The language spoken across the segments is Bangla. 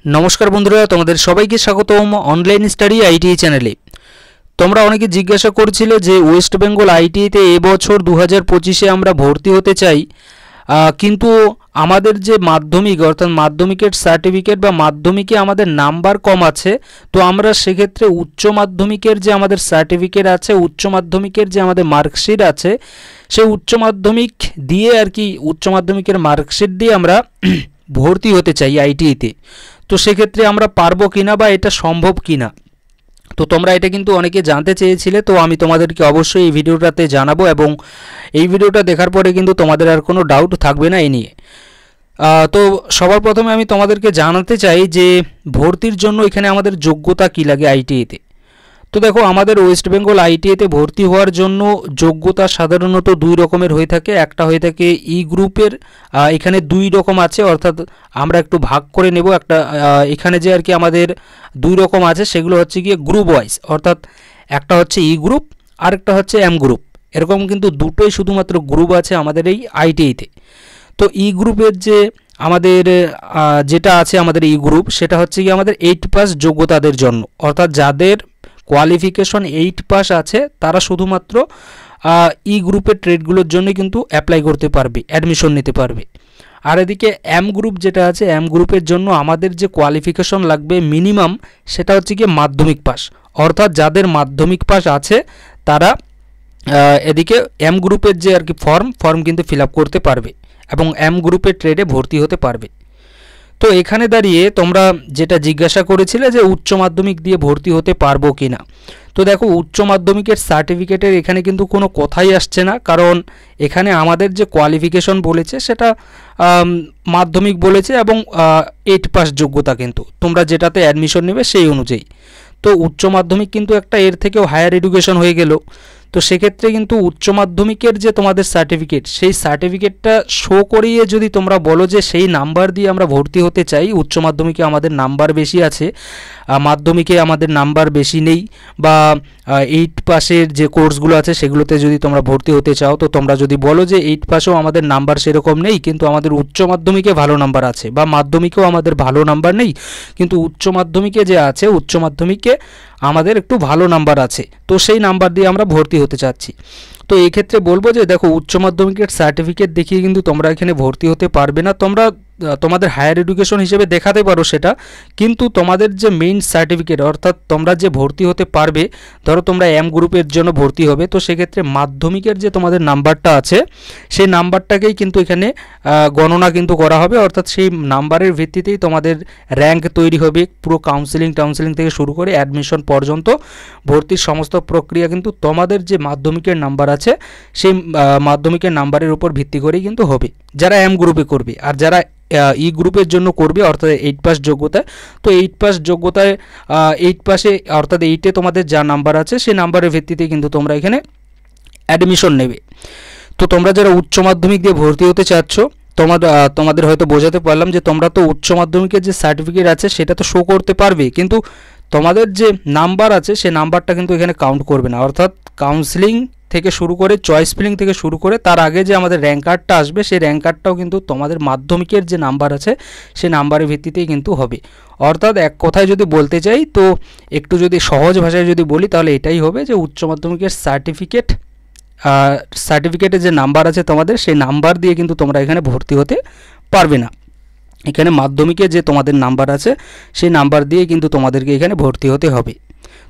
नमस्कार बंधुरा तुम्हारे सबाइके स्वागतम ऑनलाइन स्टाडी आईटीआई चैनेले। তোমরা অনেকে জিজ্ঞাসা করছিলে যে ওয়েস্ট বেঙ্গল আইটিআইতে এবছর 2025-এ আমরা ভর্তি হতে চাই, কিন্তু আমাদের যে মাধ্যমিক অর্থাৎ মাধ্যমিকের সার্টিফিকেট বা মাধ্যমিকে আমাদের নাম্বার কম আছে, তো আমরা সেক্ষেত্রে উচ্চ মাধ্যমিকের যে আমাদের সার্টিফিকেট আছে, উচ্চ মাধ্যমিকের যে আমাদের মার্কশিট আছে, সেই উচ্চ মাধ্যমিক দিয়ে আর কি উচ্চ মাধ্যমিকের মার্কশিট দিয়ে আমরা ভর্তি হতে চাই আইটিআইতে। তো সেক্ষেত্রে আমরা পারবো কিনা বা এটা সম্ভব কিনা, তো তোমরা এটা কিন্তু অনেকে জানতে চেয়েছিলে। তো আমি তোমাদেরকে অবশ্যই এই ভিডিওটাতে জানাবো এবং এই ভিডিওটা দেখার পরে কিন্তু তোমাদের আর কোনো ডাউট থাকবে না এই নিয়ে। তো সবার প্রথমে আমি তোমাদেরকে জানাতে চাই যে ভর্তির জন্য এখানে আমাদের যোগ্যতা কী লাগে আইটিআইতে। তো দেখো, আমাদের ওয়েস্ট বেঙ্গল আইটিআইতে ভর্তি হওয়ার জন্য যোগ্যতা সাধারণত দুই রকমের হয়ে থাকে। একটা হয়ে থাকে ই গ্রুপের, এখানে দুই রকম আছে, অর্থাৎ আমরা একটু ভাগ করে নেব। একটা এখানে যে আর কি আমাদের দুই রকম আছে সেগুলো হচ্ছে গিয়ে গ্রুপ ওয়াইজ, অর্থাৎ একটা হচ্ছে ই গ্রুপ আর একটা হচ্ছে এম গ্রুপ। এরকম কিন্তু দুটোই শুধুমাত্র গ্রুপ আছে আমাদের এই আইটিআইতে। তো ই গ্রুপের যে আমাদের যেটা আছে আমাদের ই গ্রুপ, সেটা হচ্ছে কি আমাদের 8 পাস যোগ্যতাদের জন্য, অর্থাৎ যাদের কোয়ালিফিকেশন 8 পাস আছে তারা শুধুমাত্র ই গ্রুপের ট্রেডগুলোর জন্য কিন্তু অ্যাপ্লাই করতে পারবে, অ্যাডমিশন নিতে পারবে। আর এদিকে এম গ্রুপ যেটা আছে, এম গ্রুপের জন্য আমাদের যে কোয়ালিফিকেশন লাগবে মিনিমাম, সেটা হচ্ছে কি মাধ্যমিক পাস, অর্থাৎ যাদের মাধ্যমিক পাস আছে তারা এদিকে এম গ্রুপের যে আর কি ফর্ম কিন্তু ফিল আপ করতে পারবে এবং এম গ্রুপের ট্রেডে ভর্তি হতে পারবে। তো এখানে দাঁড়িয়ে তোমরা যেটা জিজ্ঞাসা করেছিলে যে উচ্চ মাধ্যমিক দিয়ে ভর্তি হতে পারবো কি না, তো দেখো উচ্চ মাধ্যমিকের সার্টিফিকেটের এখানে কিন্তু কোনো কথাই আসছে না, কারণ এখানে আমাদের যে কোয়ালিফিকেশন বলেছে সেটা মাধ্যমিক বলেছে এবং 8 পাস যোগ্যতা, কিন্তু তোমরা যেটাতে অ্যাডমিশন নেবে সেই অনুযায়ী। তো উচ্চ মাধ্যমিক কিন্তু একটা এর থেকেও হায়ার এডুকেশন হয়ে গেল। তো সেক্ষেত্রে কিন্তু উচ্চ মাধ্যমিকের যে তোমাদের সার্টিফিকেট, সেই সার্টিফিকেটটা শো করিয়ে যদি তোমরা বলো যে সেই নাম্বার দিয়ে আমরা ভর্তি হতে চাই, উচ্চ মাধ্যমিকে আমাদের নাম্বার বেশি আছে, মাধ্যমিকে আমাদের নাম্বার বেশি নেই, বা 8 পাসের যে কোর্সগুলো আছে সেগুলোতে যদি তোমরা ভর্তি হতে চাও, তো তোমরা যদি বলো যে 8 পাসেও আমাদের নাম্বার সেরকম নেই কিন্তু আমাদের উচ্চ মাধ্যমিকে ভালো নাম্বার আছে, বা মাধ্যমিকেও আমাদের ভালো নাম্বার নেই কিন্তু উচ্চ মাধ্যমিকে যে আছে, উচ্চ মাধ্যমিকে আমাদের একটু ভালো নাম্বার আছে, তো সেই নাম্বার দিয়ে আমরা ভর্তি হতে চাচ্ছি, তো এই ক্ষেত্রে বলবো যে দেখো উচ্চ মাধ্যমিকের সার্টিফিকেট দেখিয়ে কিন্তু তোমরা এখানে ভর্তি হতে পারবে না। তোমরা তোমাদের হায়ার এডুকেশন হিসেবে দেখাতে পারো সেটা, কিন্তু তোমাদের যে মেইন সার্টিফিকেট, অর্থাৎ তোমরা যে ভর্তি হতে পারবে, ধরো তোমরা এম গ্রুপের জন্য ভর্তি হবে, তো সেক্ষেত্রে মাধ্যমিকের যে তোমাদের নাম্বারটা আছে সেই নাম্বারটাকেই কিন্তু এখানে গণনা কিন্তু করা হবে, অর্থাৎ সেই নাম্বারের ভিত্তিতেই তোমাদের র্যাঙ্ক তৈরি হবে। পুরো কাউন্সেলিং থেকে শুরু করে অ্যাডমিশন পর্যন্ত ভর্তির সমস্ত প্রক্রিয়া কিন্তু তোমাদের যে মাধ্যমিকের নাম্বার আছে সেই মাধ্যমিকের নাম্বারের উপর ভিত্তি করেই কিন্তু হবে, যারা এম গ্রুপে করবে। আর যারা ই গ্রুপের জন্য করবে অর্থাৎ 8 পাস যোগ্যতা, তো 8 পাস যোগ্যতায় 8 পাসে অর্থাৎ 8-এ তোমাদের যা নাম্বার আছে সেই নাম্বারের ভিত্তিতে কিন্তু তোমরা এখানে অ্যাডমিশন নেবে। তো তোমরা যারা উচ্চ মাধ্যমিক দিয়ে ভর্তি হতে চাচ্ছ, তোমাদের হয়তো বোঝাতে পারলাম যে তোমরা তো উচ্চ মাধ্যমিকের যে সার্টিফিকেট আছে সেটা তো শো করতে পারবে, কিন্তু তোমাদের যে নাম্বার আছে সেই নাম্বারটা কিন্তু এখানে কাউন্ট করবে না, অর্থাৎ কাউন্সেলিং থেকে শুরু করে চয়েস ফিলিং থেকে শুরু করে তার আগে যে আমাদের র্যাঙ্ক কার্ডটা আসবে সেই র্যাঙ্ক কার্ডটাও কিন্তু তোমাদের মাধ্যমিকের যে নাম্বার আছে সেই নাম্বারের ভিত্তিতেই কিন্তু হবে। অর্থাৎ এক কথায় যদি বলতে চাই, তো একটু যদি সহজ ভাষায় যদি বলি তাহলে এটাই হবে যে উচ্চ মাধ্যমিকের সার্টিফিকেটের যে নাম্বার আছে তোমাদের, সেই নাম্বার দিয়ে কিন্তু তোমরা এখানে ভর্তি হতে পারবে না। এখানে মাধ্যমিকে যে তোমাদের নাম্বার আছে সেই নাম্বার দিয়ে কিন্তু তোমাদেরকে এখানে ভর্তি হতে হবে।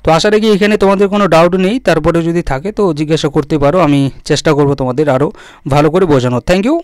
তো আশা রাখি এখানে তোমাদের কোনো ডাউট নেই, তারপরে যদি থাকে তো জিজ্ঞাসা করতে পারো, আমি চেষ্টা করব তোমাদের আরও ভালো করে বোঝানোর। Thank you.